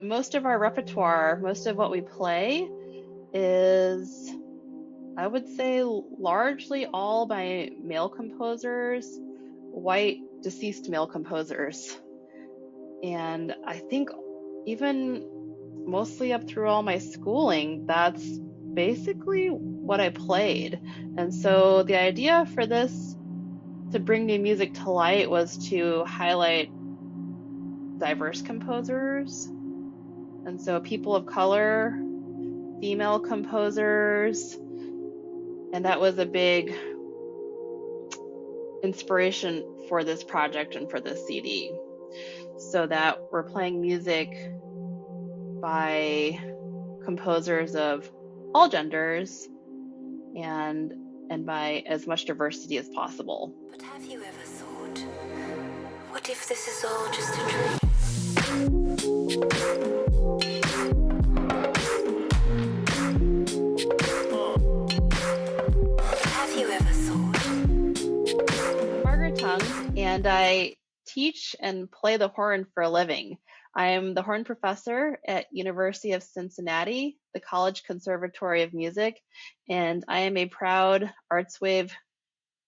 Most of our repertoire, most of what we play is, I would say, largely all by male composers, white deceased male composers. And I think even mostly up through all my schooling, that's basically what I played. And so the idea for this to bring new music to light was to highlight diverse composers. And so people of color, female composers, and that was a big inspiration for this project and for this CD, so that we're playing music by composers of all genders and by as much diversity as possible. But have you ever thought, what if this is all just a dream? Have you ever thought? Margaret Tung, and I teach and play the horn for a living. I am the horn professor at University of Cincinnati, the College-Conservatory of Music, and I am a proud ArtsWave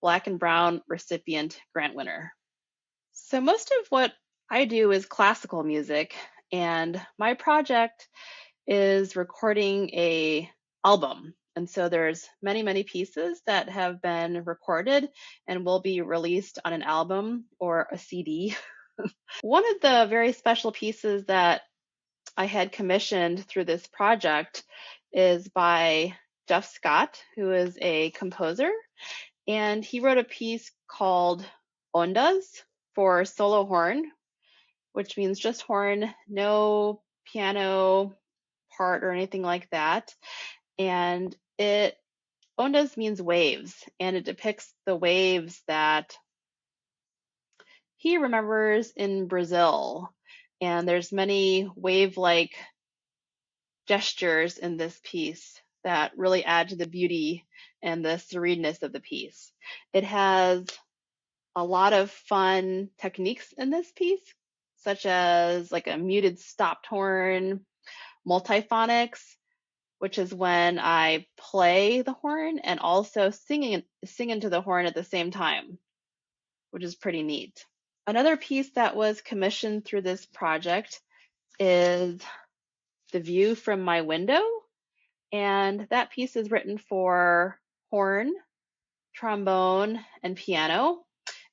Black and Brown recipient grant winner. So most of what I do is classical music, and my project is recording a album. And so there's many pieces that have been recorded and will be released on an album or a CD. One of the very special pieces that I had commissioned through this project is by Jeff Scott, who is a composer, and he wrote a piece called Ondas for solo horn, which means just horn, no piano part or anything like that. And ondas means waves, and it depicts the waves that he remembers in Brazil. And there's many wave-like gestures in this piece that really add to the beauty and the sereneness of the piece. It has a lot of fun techniques in this piece, such as like a muted stopped horn, multiphonics, which is when I play the horn and also sing into the horn at the same time, which is pretty neat. Another piece that was commissioned through this project is The View from My Window, and that piece is written for horn, trombone, and piano.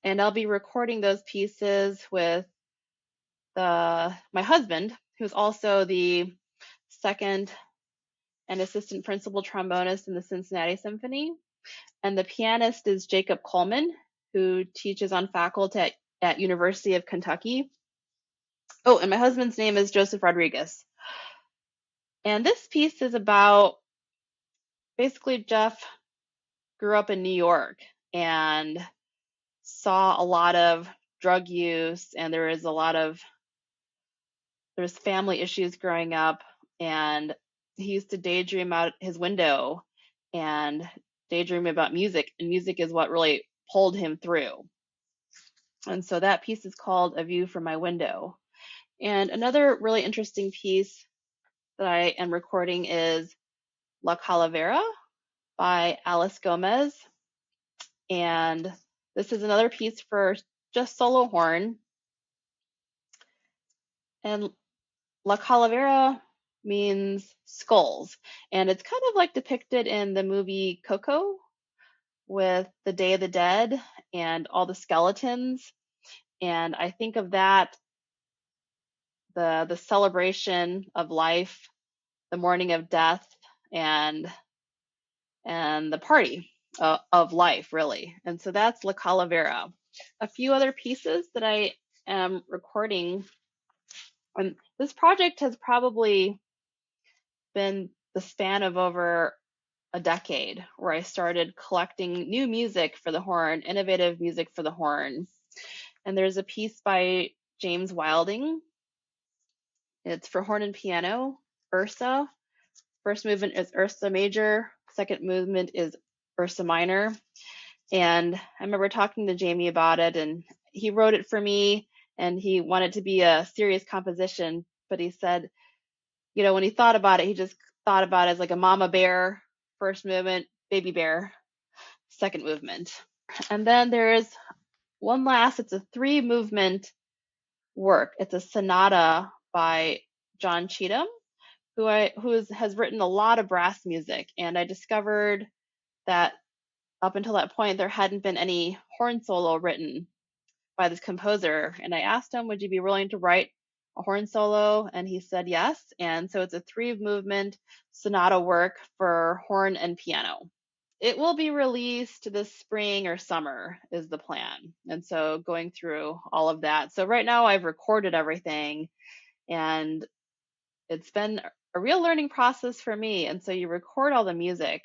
And I'll be recording those pieces with my husband, who's also the second and assistant principal trombonist in the Cincinnati Symphony. And the pianist is Jacob Coleman, who teaches on faculty at University of Kentucky. Oh, and my husband's name is Joseph Rodriguez. And this piece is about, basically, Jeff grew up in New York and saw a lot of drug use, and there was family issues growing up, and he used to daydream out his window and daydream about music, and music is what really pulled him through. And so that piece is called A View from My Window. And another really interesting piece that I am recording is La Calavera by Alice Gomez. And this is another piece for just solo horn. And La Calavera means skulls. And it's kind of like depicted in the movie Coco with the Day of the Dead and all the skeletons. And I think of that, the celebration of life, the mourning of death, and the party of life, really. And so that's La Calavera. A few other pieces that I am recording, and this project has probably been the span of over a decade, where I started collecting new music for the horn, innovative music for the horn. And there's a piece by James Wilding. It's for horn and piano, Ursa. First movement is Ursa major, second movement is Ursa minor. And I remember talking to Jamie about it, and he wrote it for me, and he wanted it to be a serious composition, but he said, when he thought about it, he just thought about it as like a mama bear, first movement, baby bear, second movement. And then there's one last, it's a 3 movement work. It's a sonata by John Cheatham, has written a lot of brass music. And I discovered that up until that point, there hadn't been any horn solo written by this composer. And I asked him, would you be willing to write a horn solo? And he said yes. And so it's a 3 movement sonata work for horn and piano. It will be released this spring or summer is the plan. And so going through all of that. So right now I've recorded everything, and it's been a real learning process for me. And so you record all the music,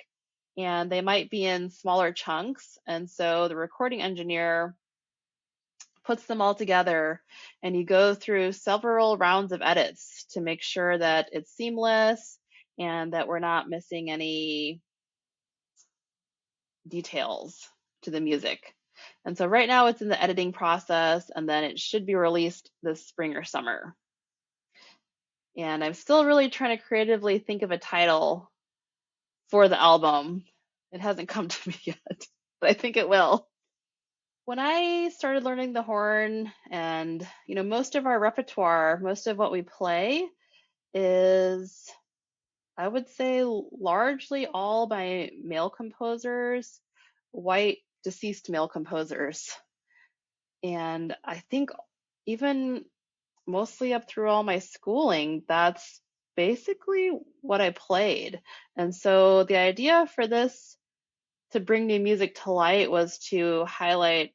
and they might be in smaller chunks. And so the recording engineer puts them all together, and you go through several rounds of edits to make sure that it's seamless and that we're not missing any details to the music. And so right now it's in the editing process, and then it should be released this spring or summer. And I'm still really trying to creatively think of a title for the album. It hasn't come to me yet, but I think it will. When I started learning the horn, and most of our repertoire, most of what we play is, I would say, largely all by male composers, white deceased male composers. And I think even mostly up through all my schooling, that's basically what I played. And so the idea for this to bring new music to light was to highlight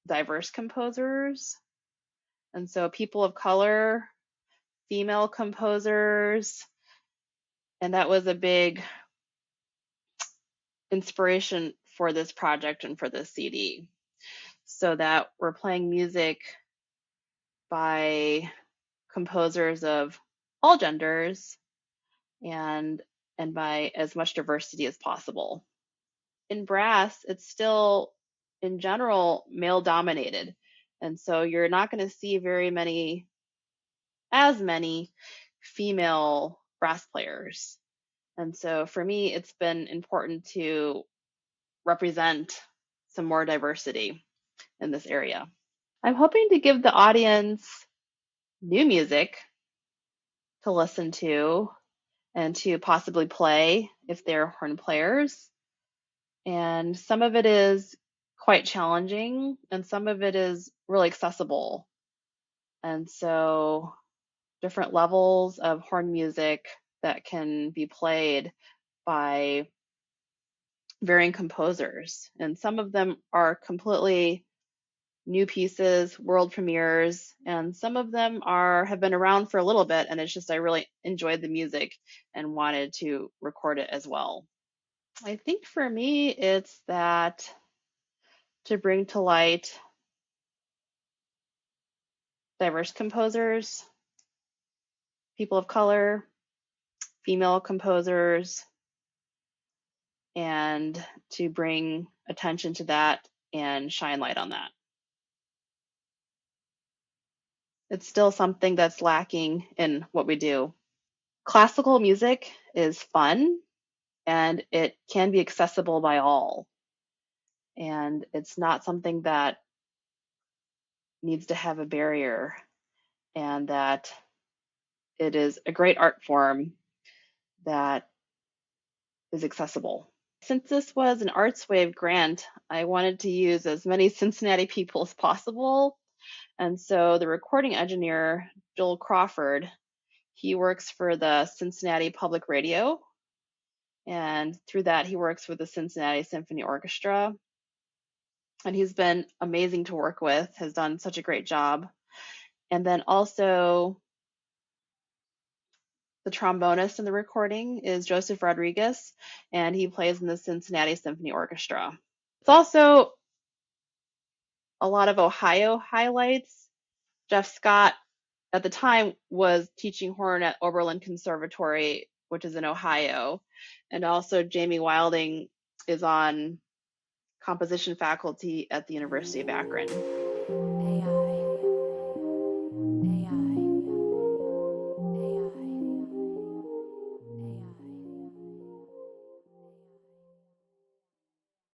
diverse composers. And so people of color, female composers, and that was a big inspiration for this project and for this CD, so that we're playing music by composers of all genders and by as much diversity as possible. In brass, it's still in general male dominated, and so you're not going to see as many female brass players. And so for me, it's been important to represent some more diversity in this area. I'm hoping to give the audience new music to listen to and to possibly play if they're horn players. And some of it is quite challenging, and some of it is really accessible. And so different levels of horn music that can be played by varying composers. And some of them are completely new pieces, world premieres, and some of them have been around for a little bit, and it's just I really enjoyed the music and wanted to record it as well. I think for me, it's that to bring to light diverse composers, people of color, female composers, and to bring attention to that and shine light on that. It's still something that's lacking in what we do. Classical music is fun, and it can be accessible by all. And it's not something that needs to have a barrier, and that it is a great art form that is accessible. Since this was an ArtsWave grant, I wanted to use as many Cincinnati people as possible. And so the recording engineer, Joel Crawford, he works for the Cincinnati Public Radio. And through that, he works with the Cincinnati Symphony Orchestra. And he's been amazing to work with, has done such a great job. And then also the trombonist in the recording is Joseph Rodriguez, and he plays in the Cincinnati Symphony Orchestra. It's also a lot of Ohio highlights. Jeff Scott, at the time, was teaching horn at Oberlin Conservatory, which is in Ohio. And also Jamie Wilding is on composition faculty at the University of Akron.